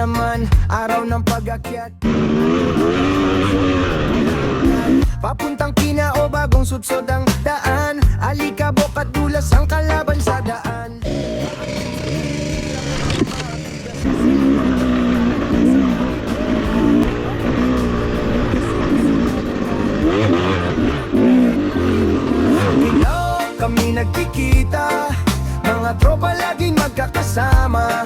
naman, araw ng pag-akyat. Papuntang Kinao, bagong sudsod ang daan. Alikabok at dulas ang kalaban sa daan. Kami nagkikita, mga tropa laging magkakasama.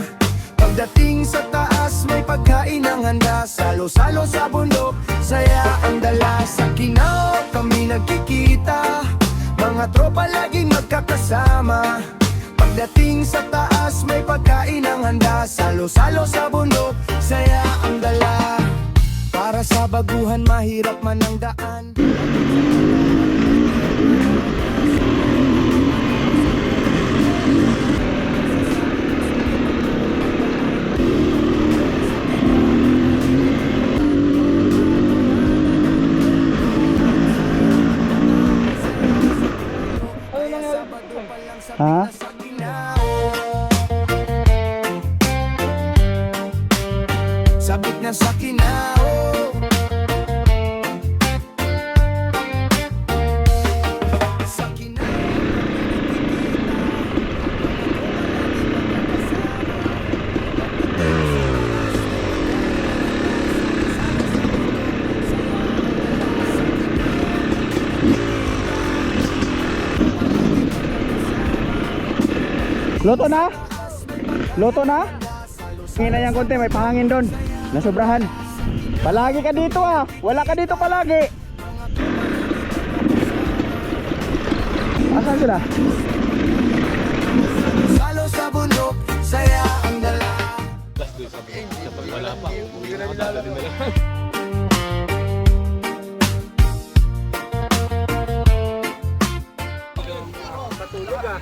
Pagdating sa taas, may pagkain ang handa. Salo-salo sa bundok, saya ang dala. Sa Kinao, kami nagkikita, mga tropa laging magkakasama. Pagdating sa taas, may pagkain ang handa. Salo-salo sa bundok, saya ang dala. Para sa baguhan, mahirap man ang daan. Ha? Sabik na sa Kinao. Sa Kinao. Loto na? Loto na? Hina yang konti, may pahangin doon. Nasobrahan. Palagi ka dito ah. Wala ka dito palagi. Asan sila? Salo sa bundok, saya ang dala. Wala pa. Patulog ah.